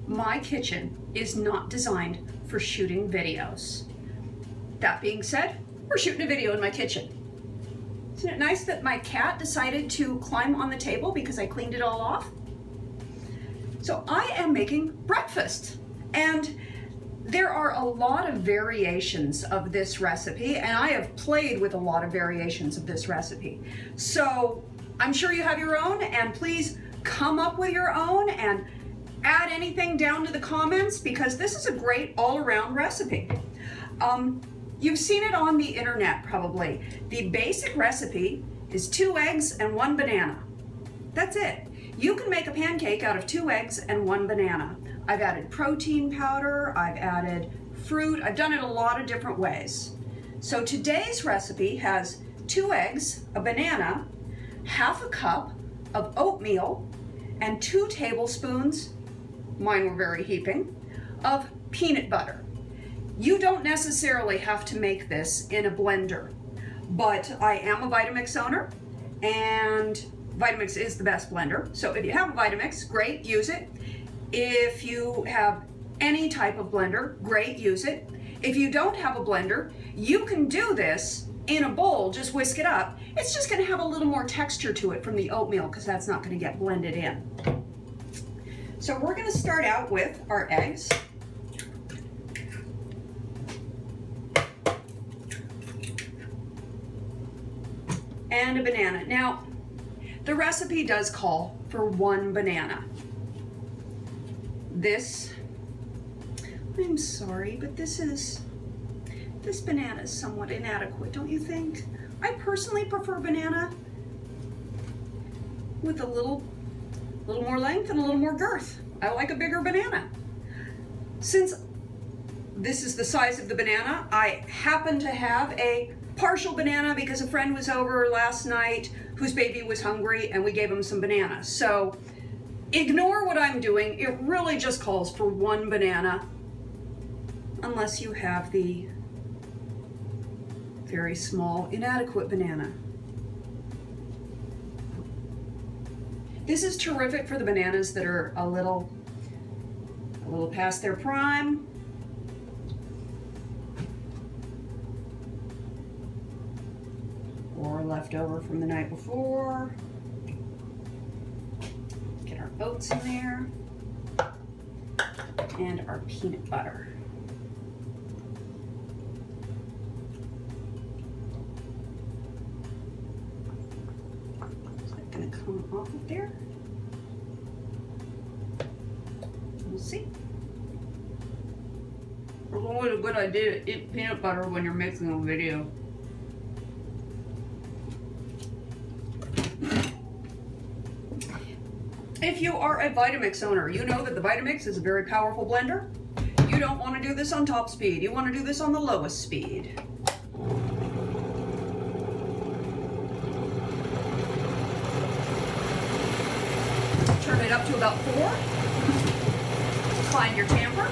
my kitchen is not designed for shooting videos. That being said, we're shooting a video in my kitchen. Isn't it nice that my cat decided to climb on the table because I cleaned it all off? So I am making breakfast, and there are a lot of variations of this recipe, and I have played with a lot of variations of this recipe. So I'm sure you have your own, and please come up with your own and add anything down to the comments, because this is a great all-around recipe. You've seen it on the internet probably. The basic recipe is 2 eggs and 1 banana. That's it. You can make a pancake out of 2 eggs and 1 banana. I've added protein powder, I've added fruit, I've done it a lot of different ways. So today's recipe has 2 eggs, a banana, half a cup of oatmeal, and 2 tablespoons, mine were very heaping, of peanut butter. You don't necessarily have to make this in a blender, but I am a Vitamix owner, and Vitamix is the best blender. So if you have a Vitamix, great, use it. If you have any type of blender, great, use it. If you don't have a blender, you can do this in a bowl, just whisk it up. It's just gonna have a little more texture to it from the oatmeal because that's not gonna get blended in. So we're gonna start out with our eggs. And a banana. Now, the recipe does call for 1 banana. This, I'm sorry, but this banana is somewhat inadequate, don't you think? I personally prefer banana with a little more length and a little more girth. I like a bigger banana. Since this is the size of the banana, I happen to have a partial banana because a friend was over last night whose baby was hungry and we gave him some bananas. So ignore what I'm doing. It really just calls for 1 banana, unless you have the very small, inadequate banana. This is terrific for the bananas that are a little past their prime. Or left over from the night before. Get our oats in there. And our peanut butter. Is that gonna come off of there? We'll see. It's always a good idea to eat peanut butter when you're making a video. If you are a Vitamix owner, you know that the Vitamix is a very powerful blender. You don't want to do this on top speed. You want to do this on the lowest speed. Turn it up to about 4. Find your tamper.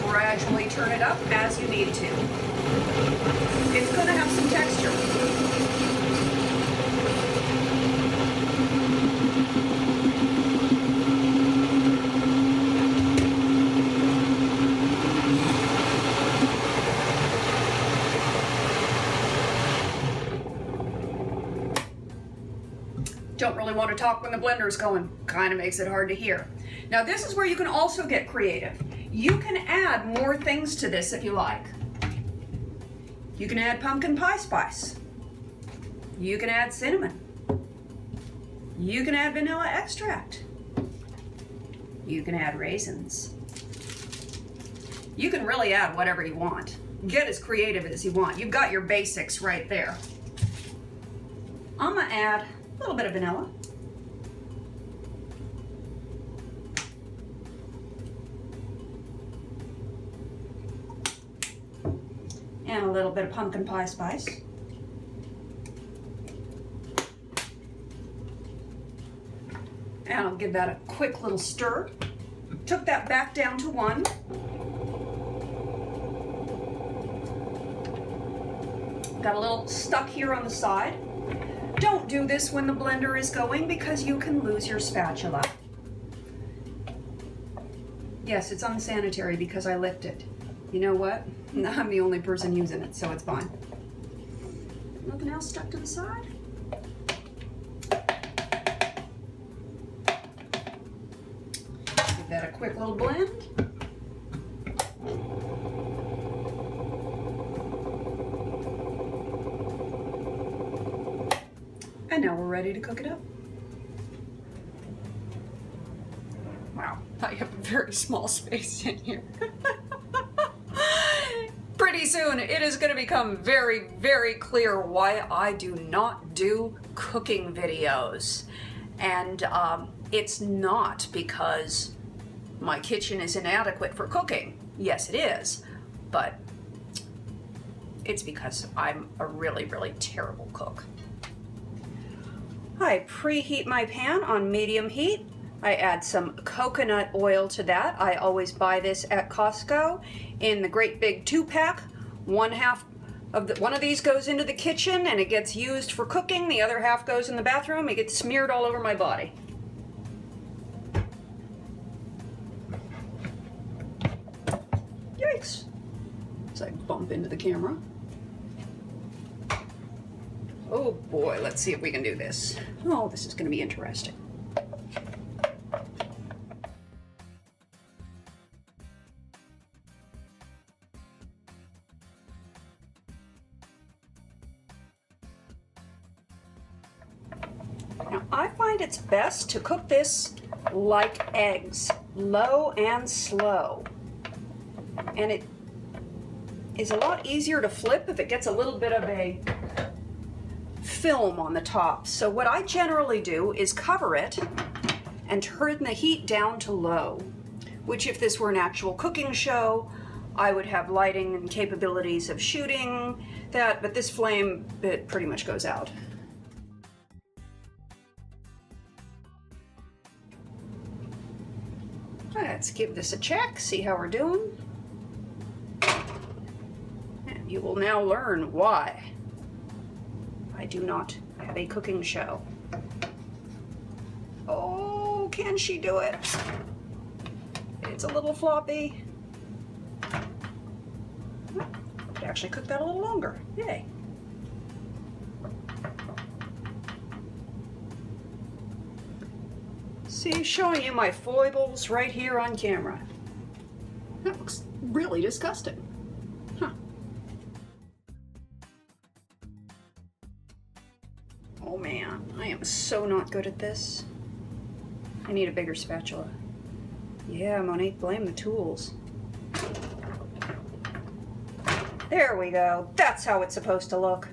Gradually turn it up as you need to. It's going to have some texture. Don't really want to talk when the blender's going. Kind of makes it hard to hear. Now this is where you can also get creative. You can add more things to this if you like. You can add pumpkin pie spice. You can add cinnamon. You can add vanilla extract. You can add raisins. You can really add whatever you want. Get as creative as you want. You've got your basics right there. I'm gonna add a little bit of vanilla. And a little bit of pumpkin pie spice. And I'll give that a quick little stir. Took that back down to 1. Got a little stuck here on the side. Don't do this when the blender is going because you can lose your spatula. Yes, it's unsanitary because I licked it. You know what? I'm the only person using it, so it's fine. Nothing else stuck to the side? Give that a quick little blend. And now we're ready to cook it up. Wow, I have a very small space in here. Pretty soon it is going to become very, very clear why I do not do cooking videos. And it's not because my kitchen is inadequate for cooking. Yes, it is, but it's because I'm a really, really terrible cook. I preheat my pan on medium heat. I add some coconut oil to that. I always buy this at Costco in the great big 2-pack. One of these goes into the kitchen and it gets used for cooking. The other half goes in the bathroom. It gets smeared all over my body. Yikes! As I bump into the camera. Oh boy, let's see if we can do this. Oh, this is going to be interesting. Now, I find it's best to cook this like eggs, low and slow. And it is a lot easier to flip if it gets a little bit of a film on the top. So what I generally do is cover it and turn the heat down to low, which if this were an actual cooking show, I would have lighting and capabilities of shooting that, but this flame, it pretty much goes out. Let's give this a check, see how we're doing. And you will now learn why I do not have a cooking show. Oh, can she do it? It's a little floppy. Could actually cook that a little longer. Yay. See, showing you my foibles right here on camera. That looks really disgusting. Huh. Oh man, I am so not good at this. I need a bigger spatula. Yeah, Monique, blame the tools. There we go. That's how it's supposed to look.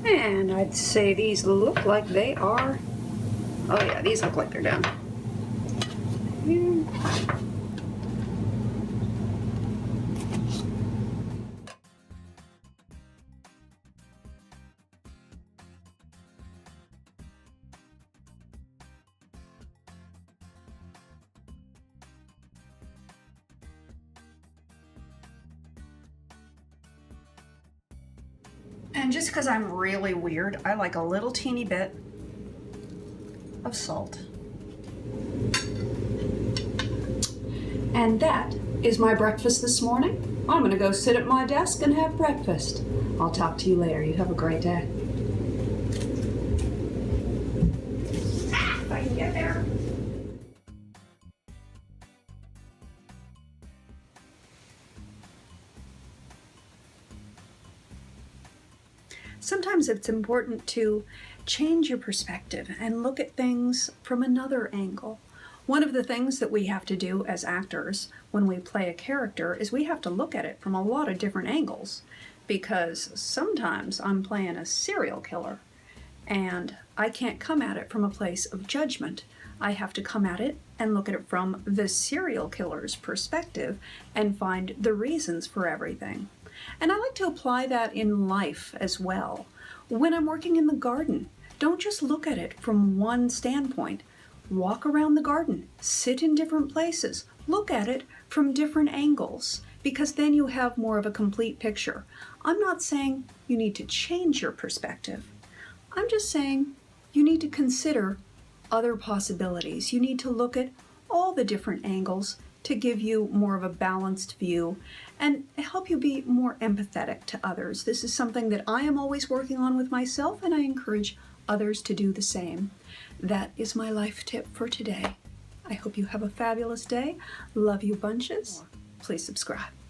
And I'd say these look like they are, oh yeah, these look like they're done. And just because I'm really weird, I like a little teeny bit of salt. And that is my breakfast this morning. I'm gonna go sit at my desk and have breakfast. I'll talk to you later. You have a great day. If I can get there. Sometimes it's important to change your perspective and look at things from another angle. One of the things that we have to do as actors when we play a character is we have to look at it from a lot of different angles, because sometimes I'm playing a serial killer and I can't come at it from a place of judgment. I have to come at it and look at it from the serial killer's perspective and find the reasons for everything. And I like to apply that in life as well. When I'm working in the garden, Don't just look at it from one standpoint. Walk around the garden, sit in different places, look at it from different angles, because then you have more of a complete picture. I'm not saying you need to change your perspective. I'm just saying you need to consider other possibilities. You need to look at all the different angles to give you more of a balanced view and help you be more empathetic to others. This is something that I am always working on with myself, and I encourage others to do the same. That is my life tip for today. I hope you have a fabulous day. Love you bunches. Please subscribe.